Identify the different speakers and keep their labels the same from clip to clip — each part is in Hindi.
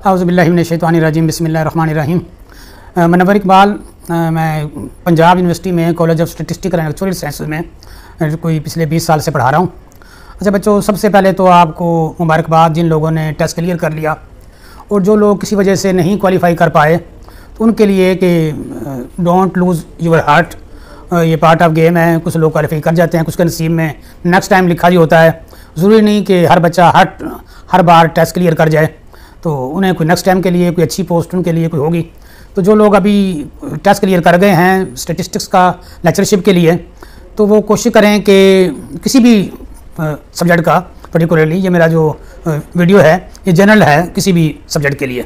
Speaker 1: औज़ुबिल्लाहि मिनश्शैतानिर्रजीम बिस्मिल्लाहिर्रहमानिर्रहीम। मुनव्वर इकबाल, मैं पंजाब यूनिवर्सिटी में college of statistical and actual sciences में कोई पिछले 20 साल से पढ़ा रहा हूँ। अच्छा बच्चों, सबसे पहले तो आपको मुबारकबाद जिन लोगों ने टेस्ट क्लियर कर लिया, और जो लोग किसी वजह से नहीं क्वालिफाई कर पाए तो उनके लिए कि डोंट लूज़ योर हार्ट, ये पार्ट ऑफ गेम है। कुछ लोग क्वालिफाई कर जाते हैं, कुछ के नसीब में नेक्स्ट टाइम लिखा ही होता है। ज़रूरी नहीं कि हर बच्चा हर बार टेस्ट क्लियर कर जाए, तो उन्हें कोई नेक्स्ट टाइम के लिए कोई अच्छी पोस्ट उनके लिए कोई होगी। तो जो लोग अभी टेस्ट क्लियर कर गए हैं स्टैटिस्टिक्स का लेक्चरशिप के लिए, तो वो कोशिश करें कि किसी भी सब्जेक्ट का, पर्टिकुलरली ये मेरा जो वीडियो है ये जनरल है किसी भी सब्जेक्ट के लिए।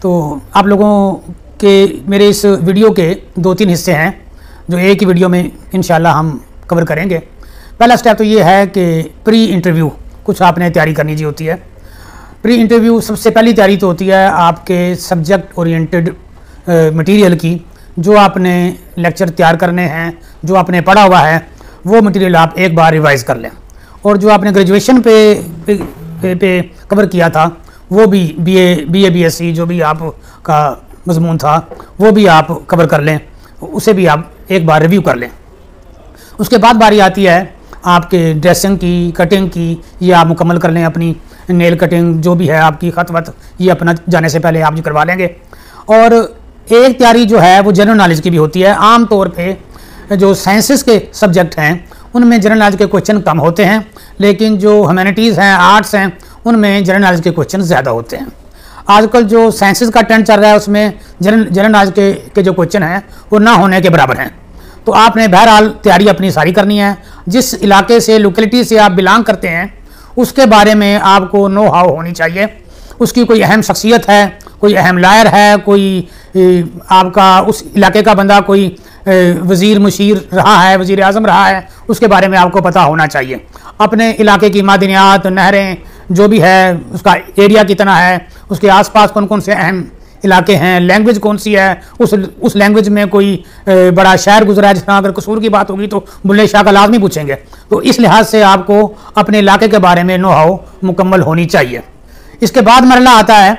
Speaker 1: तो आप लोगों के मेरे इस वीडियो के 2-3 हिस्से हैं जो एक ही वीडियो में इंशाल्लाह हम कवर करेंगे। पहला स्टेप तो ये है कि प्री इंटरव्यू कुछ आपने तैयारी करनी जी होती है। प्री इंटरव्यू सबसे पहली तैयारी तो होती है आपके सब्जेक्ट ओरिएंटेड मटेरियल की। जो आपने लेक्चर तैयार करने हैं, जो आपने पढ़ा हुआ है, वो मटेरियल आप एक बार रिवाइज़ कर लें। और जो आपने ग्रेजुएशन पे कवर किया था, वो भी बीए बीएससी जो भी आपका मजमून था वो भी आप कवर कर लें, उसे भी आप एक बार रिव्यू कर लें। उसके बाद बारी आती है आपके ड्रेसिंग की, कटिंग की, ये आप मुकम्मल कर लें। अपनी नेल कटिंग जो भी है आपकी खत वत, ये अपना जाने से पहले आप जी करवा लेंगे। और एक तैयारी जो है वो जनरल नॉलेज की भी होती है। आम तौर पे जो साइंसेस के सब्जेक्ट हैं उनमें जनरल नॉलेज के क्वेश्चन कम होते हैं, लेकिन जो ह्यूमैनिटीज़ हैं, आर्ट्स हैं, उनमें जनरल नॉलेज के क्वेश्चन ज़्यादा होते हैं। आजकल जो साइंसेस का ट्रेंड चल रहा है उसमें जनरल नॉलेज के जो क्वेश्चन हैं वो ना होने के बराबर हैं। तो आपने बहरहाल तैयारी अपनी सारी करनी है। जिस इलाके से, लोकेलिटी से आप बिलोंग करते हैं, उसके बारे में आपको नो हाउ होनी चाहिए। उसकी कोई अहम शख्सियत है, कोई अहम लायर है, कोई आपका उस इलाके का बंदा कोई वज़ीर मुशीर रहा है, वज़ीर आज़म रहा है, उसके बारे में आपको पता होना चाहिए। अपने इलाके की मादनियात, नहरें जो भी है, उसका एरिया कितना है, उसके आसपास कौन कौन से अहम इलाके हैं, लैंग्वेज कौन सी है, उस लैंग्वेज में कोई बड़ा शहर गुजरा है। जिस तरह अगर कसूर की बात होगी तो बुल्ले शाह का लाजमी पूछेंगे। तो इस लिहाज से आपको अपने इलाके के बारे में नो हाउ मुकम्मल होनी चाहिए। इसके बाद मरला आता है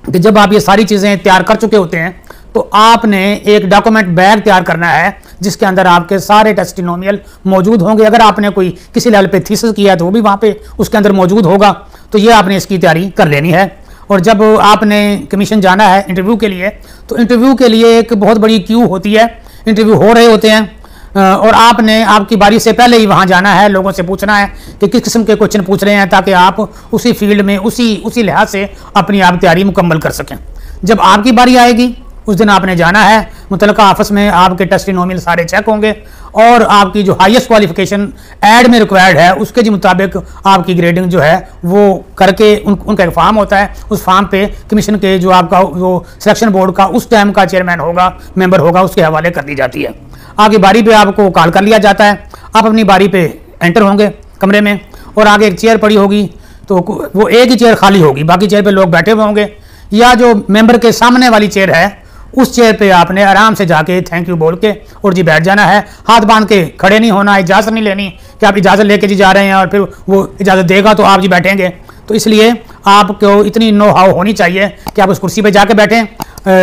Speaker 1: कि जब आप ये सारी चीज़ें तैयार कर चुके होते हैं तो आपने एक डॉक्यूमेंट बैग तैयार करना है जिसके अंदर आपके सारे टेस्टिमोनियल मौजूद होंगे। अगर आपने कोई किसी लेवल पे थीसिस किया है तो वो भी वहाँ पे उसके अंदर मौजूद होगा। तो ये आपने इसकी तैयारी कर लेनी है। और जब आपने कमीशन जाना है इंटरव्यू के लिए, तो इंटरव्यू के लिए एक बहुत बड़ी क्यू होती है। इंटरव्यू हो रहे होते हैं और आपने आपकी बारी से पहले ही वहाँ जाना है, लोगों से पूछना है कि किस किस्म के क्वेश्चन पूछ रहे हैं, ताकि आप उसी फील्ड में उसी लिहाज से अपनी आप तैयारी मुकम्मल कर सकें। जब आपकी बारी आएगी उस दिन आपने जाना है, मुतलका ऑफिस में आपके टेस्टिमोनियल सारे चेक होंगे और आपकी जो हाईएस्ट क्वालिफिकेशन ऐड में रिक्वायर्ड है उसके जी मुताबिक आपकी ग्रेडिंग जो है वो करके उनका एक फॉर्म होता है। उस फॉर्म पे कमीशन के जो आपका जो सिलेक्शन बोर्ड का उस टाइम का चेयरमैन होगा, मेंबर होगा, उसके हवाले कर दी जाती है। आगे बारी पे आपको कॉल कर लिया जाता है। आप अपनी बारी पे एंटर होंगे कमरे में और आगे एक चेयर पड़ी होगी, तो वो एक ही चेयर खाली होगी, बाकी चेयर पे लोग बैठे हुए होंगे। या जो मेंबर के सामने वाली चेयर है उस चेयर पे आपने आराम से जाके थैंक यू बोल के और जी बैठ जाना है। हाथ बांध के खड़े नहीं होना, इजाज़त नहीं लेनी कि आप इजाज़त लेके जी जा रहे हैं और फिर वो इजाज़त देगा तो आप जी बैठेंगे। तो इसलिए आपको इतनी नो हाउ होनी चाहिए कि आप उस कुर्सी पे जाके बैठें।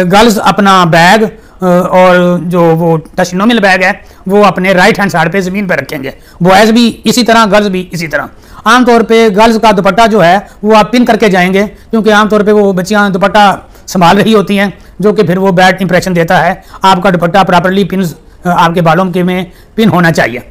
Speaker 1: गर्ल्स अपना बैग और जो वो टेस्टिमोनियल बैग है वो अपने राइट हैंड साइड पे ज़मीन पर रखेंगे। बॉयज़ भी इसी तरह, गर्ल्स भी इसी तरह। आमतौर पे गर्ल्स का दुपट्टा जो है वो आप पिन करके जाएंगे, क्योंकि आमतौर पे वो बच्चियाँ दुपट्टा संभाल रही होती हैं, जो कि फिर वो बैड इंप्रेशन देता है। आपका दुपट्टा प्रॉपर्ली पिन आपके बालों के में पिन होना चाहिए।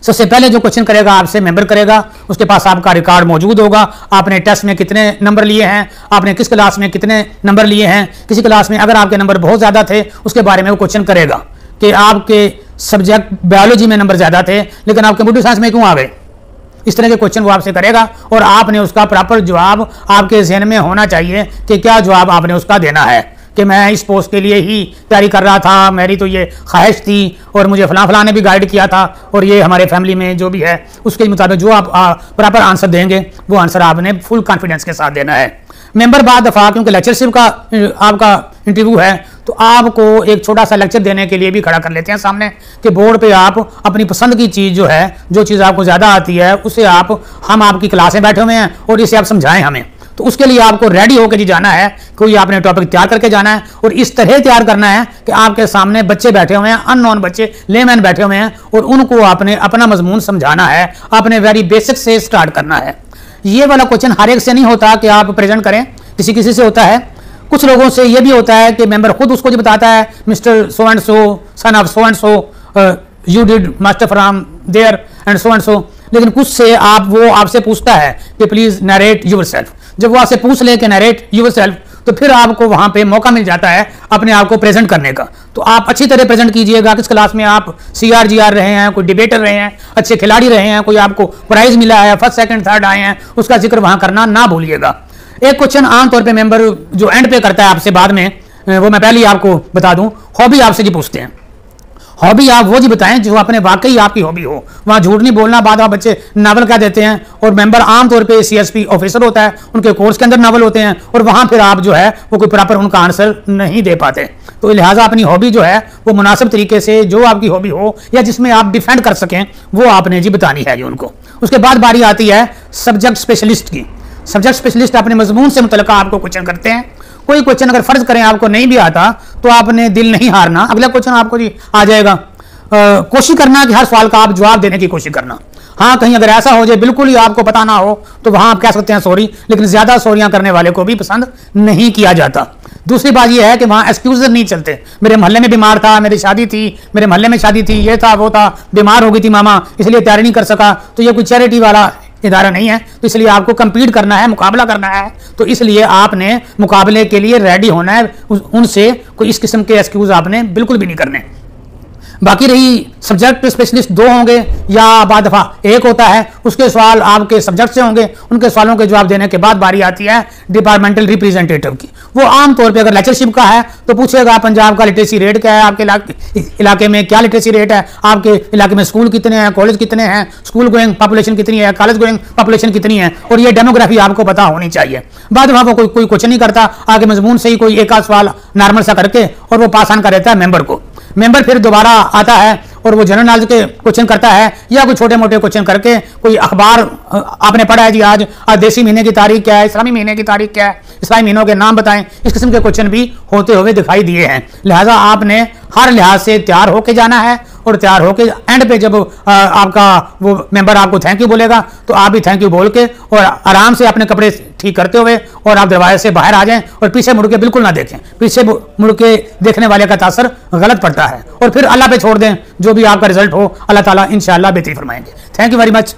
Speaker 1: सबसे पहले जो क्वेश्चन करेगा आपसे मेंबर करेगा, उसके पास आपका रिकॉर्ड मौजूद होगा। आपने टेस्ट में कितने नंबर लिए हैं, आपने किस क्लास में कितने नंबर लिए हैं। किसी क्लास में अगर आपके नंबर बहुत ज़्यादा थे उसके बारे में वो क्वेश्चन करेगा कि आपके सब्जेक्ट बायोलॉजी में नंबर ज़्यादा थे लेकिन आप कंप्यूटर साइंस में क्यों आ गए। इस तरह के क्वेश्चन वो आपसे करेगा और आपने उसका प्रॉपर जवाब आपके जहन में होना चाहिए कि क्या जवाब आपने उसका देना है कि मैं इस पोस्ट के लिए ही तैयारी कर रहा था, मेरी तो ये ख्वाहिश थी और मुझे फलां ने भी गाइड किया था और ये हमारे फैमिली में जो भी है उसके मुताबिक जो आप प्रॉपर आंसर देंगे वो आंसर आपने फुल कॉन्फिडेंस के साथ देना है। मेंबर बाद दफ़ा क्योंकि लेक्चरशिप का आपका इंटरव्यू है तो आपको एक छोटा सा लेक्चर देने के लिए भी खड़ा कर लेते हैं सामने कि बोर्ड पे आप अपनी पसंद की चीज़ जो है, जो चीज़ आपको ज़्यादा आती है उसे हम आपकी क्लास में बैठे हुए हैं और इसे आप समझाएं हमें। तो उसके लिए आपको रेडी होकर जी जाना है, कोई आपने टॉपिक तैयार करके जाना है और इस तरह तैयार करना है कि आपके सामने बच्चे बैठे हुए हैं, अननोन बच्चे, लेमैन बैठे हुए हैं और उनको आपने अपना मजमून समझाना है, आपने वेरी बेसिक से स्टार्ट करना है। ये वाला क्वेश्चन हर एक से नहीं होता कि आप प्रेजेंट करें, किसी किसी से होता है। कुछ लोगों से ये भी होता है कि मेंबर खुद उसको जो बताता है, mister so and so, son of so and so, you did master from there and so. लेकिन कुछ से वो आपसे पूछता है कि प्लीज नरेट योरसेल्फ। जब वो आपसे पूछ ले कि नरेट योरसेल्फ, तो फिर आपको वहां पे मौका मिल जाता है अपने आप को प्रेजेंट करने का। तो आप अच्छी तरह प्रेजेंट कीजिएगा। किस क्लास में आप CRGR रहे हैं, कोई डिबेटर रहे हैं, अच्छे खिलाड़ी रहे हैं, कोई आपको प्राइज मिला है, फर्स्ट सेकंड थर्ड आए हैं, उसका जिक्र वहां करना ना भूलिएगा। एक क्वेश्चन आमतौर पे मेंबर जो एंड पे करता है आपसे बाद में, वो मैं पहले ही आपको बता दूं, हॉबी आपसे जी पूछते हैं। हॉबी आप वो जी बताएं जो अपने वाकई आपकी हॉबी हो। वहाँ झूठ नहीं बोलना। बाद में बच्चे नावल कह देते हैं और मेंबर आमतौर पे CSP ऑफिसर होता है, उनके कोर्स के अंदर नावल होते हैं और वहाँ फिर आप जो है वो कोई प्रॉपर उनका आंसर नहीं दे पाते। तो लिहाजा अपनी हॉबी जो है वो मुनासिब तरीके से, जो आपकी हॉबी हो या जिसमें आप डिफेंड कर सकें, वो आपने जी बतानी है जी उनको। उसके बाद बारी आती है सब्जेक्ट स्पेशलिस्ट की। सब्जेक्ट स्पेशलिस्ट अपने मजमून से मुतल्लिक़ आपको क्वेश्चन करते हैं। कोई क्वेश्चन अगर फर्ज करें आपको नहीं भी आता तो आपने दिल नहीं हारना, अगला क्वेश्चन आपको जी आ जाएगा। कोशिश करना कि हर सवाल का आप जवाब देने की कोशिश करना। हाँ, कहीं अगर ऐसा हो जाए बिल्कुल ही आपको पता ना हो तो वहां आप कह सकते हैं सॉरी, लेकिन ज्यादा सॉरियां करने वाले को भी पसंद नहीं किया जाता। दूसरी बात यह है कि वहां एक्सक्यूज नहीं चलते। मेरे मोहल्ले में बीमार था, मेरी शादी थी, मेरे मोहल्ले में शादी थी, ये था वो था, बीमार हो गई थी मामा, इसलिए तैयारी नहीं कर सका। तो ये कोई चैरिटी वाला इदारा नहीं है, तो इसलिए आपको कंपीट करना है, मुकाबला करना है। तो इसलिए आपने मुकाबले के लिए रेडी होना है। उनसे कोई इस किस्म के एक्सक्यूज आपने बिल्कुल भी नहीं करने। बाकी रही सब्जेक्ट स्पेशलिस्ट 2 होंगे या बाद दफा 1 होता है, उसके सवाल आपके सब्जेक्ट से होंगे। उनके सवालों के जवाब देने के बाद बारी आती है डिपार्टमेंटल रिप्रेजेंटेटिव की। वो आमतौर पे अगर लेक्चरशिप का है तो पूछेगा पंजाब का लिटरेसी रेट क्या है, आपके इलाके में क्या लिटरेसी रेट है, आपके इलाके में स्कूल कितने हैं, कॉलेज कितने हैं, स्कूल गोइंग पॉपुलेशन कितनी है, कॉलेज गोइंग पॉपुलेशन कितनी है, और ये डेमोग्राफी आपको पता होनी चाहिए। बाद में वो कोई क्वेश्चन नहीं करता, आगे मजमून से ही कोई एक आध सवाल नॉर्मल सा करके और वो पास ऑन कर देता है मेंबर को। मेंबर फिर दोबारा आता है और वो जनरल नॉलेज के क्वेश्चन करता है या कोई छोटे मोटे क्वेश्चन करके, कोई अखबार आपने पढ़ा है जी, आज देसी महीने की तारीख क्या है, इस्लामी महीने की तारीख क्या है, इस्लामी महीनों के नाम बताएं, इस किस्म के क्वेश्चन भी होते हुए दिखाई दिए हैं। लिहाजा आपने हर लिहाज से तैयार होके जाना है और तैयार होके एंड पे जब आपका वो मेंबर आपको थैंक यू बोलेगा तो आप भी थैंक यू बोल के और आराम से अपने कपड़े ठीक करते हुए और आप दरवाजे से बाहर आ जाएं और पीछे मुड़ के बिल्कुल ना देखें। पीछे मुड़ के देखने वाले का तासर गलत पड़ता है और फिर अल्लाह पे छोड़ दें। जो भी आपका रिजल्ट हो अल्लाह ताला इंशाअल्लाह बेहतरी फरमाएंगे। Thank you very much.